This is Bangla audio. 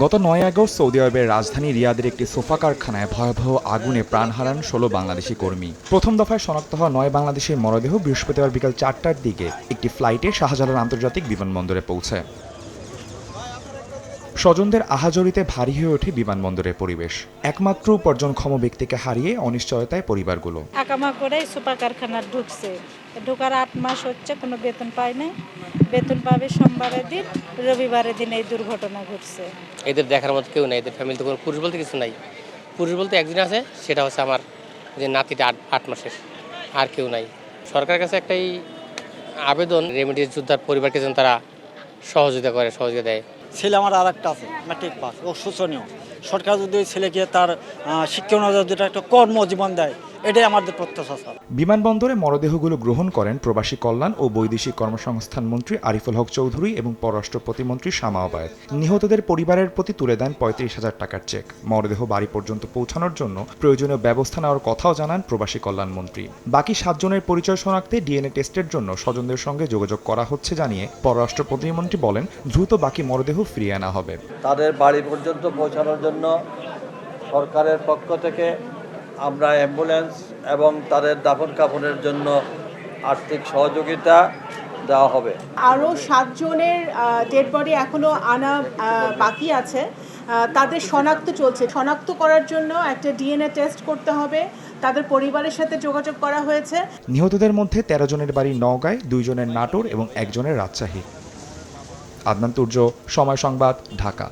গত ৯ আগস্ট সৌদি আরবের রাজধানী রিয়াদের একটি সোফা কারখানায় ভয়াবহ আগুনে প্রাণ হারান ১৬ বাংলাদেশি কর্মী। প্রথম দফায় শনাক্ত হওয়া ৯ বাংলাদেশের মরদেহ বৃহস্পতিবার বিকেল ৪টার দিকে একটি ফ্লাইটে শাহজালাল আন্তর্জাতিক বিমানবন্দরে পৌঁছায়। স্বজনদের আহাজারিতে ভারী হয়ে ওঠে বিমানবন্দরের পরিবেশ। একমাত্র উপার্জনক্ষম ব্যক্তিকে হারিয়ে অনিশ্চয়তায় পরিবারগুলো। আকামা করে সুপার কারখানা ঢুকছে, ঢোকার ৮ মাস হচ্ছে, কোনো বেতন পায় নাই। বেতন পাবে সোমবারের দিন, রবিবারের দিন এই দুর্ঘটনা ঘটছে। এদের দেখার মতো কেউ নাই, এদের ফ্যামিলিতে কোনো পুরুষ বলতে কিছু নাই। পুরুষ বলতে একজন আছে, সেটা হচ্ছে আমার যে নাতিটা ৮ মাসের, আর কেউ নাই। সরকারের কাছে একটাই আবেদন, রেমিডিস যোদ্ধার পরিবারকে যেন তারা সহযোগিতা দেয়। ছেলে আমার আর একটা আছে, ম্যাট্রিক পাস, ও শোচনীয়। সরকার যদি ছেলেকে তার শিক্ষা অনুযায়ী একটা কর্মজীবন দেয়, এটাই আমাদের প্রত্যাশা। বিমানবন্দরে মরদেহগুলো গ্রহণ করেন প্রবাসী কল্যাণ ও বৈদেশিক কর্মসংস্থান মন্ত্রী আরিফুল হক চৌধুরী এবং পররাষ্ট্র প্রতিমন্ত্রী শামা ওবায়েদ। নিহতদের পরিবারের প্রতি তুলে দেন ৩৫,০০০ টাকার চেক। মরদেহ বাড়ি পর্যন্ত পৌঁছানোর জন্য প্রয়োজনীয় ব্যবস্থা নেওয়ার কথাও জানান প্রবাসী কল্যাণ মন্ত্রী। বাকি ৭ জনের পরিচয় শনাক্তে ডিএনএ টেস্টের জন্য স্বজনদের সঙ্গে যোগাযোগ করা হচ্ছে জানিয়ে পররাষ্ট্র প্রতিমন্ত্রী বলেন, দ্রুত বাকি মরদেহ ফিরিয়ে আনা হবে। তাদের বাড়ি পর্যন্ত পৌঁছানোর জন্য সরকারের পক্ষ থেকে আমরা অ্যাম্বুলেন্স এবং তাদের দাফন কাফনের জন্য আর্থিক সহযোগিতা দেওয়া হবে। আরও ৭ জনের ডেড বডি এখনও আনা বাকি আছে, তাদের শনাক্ত চলছে। শনাক্ত করার জন্য একটা ডিএনএ টেস্ট করতে হবে, তাদের পরিবারের সাথে যোগাযোগ করা হয়েছে। নিহতদের মধ্যে ১৩ জনের বাড়ি নওগাঁয়, 2 জনের নাটোর এবং 1 জনের রাজশাহী। আদনান তুর্য, সময় সংবাদ, ঢাকা।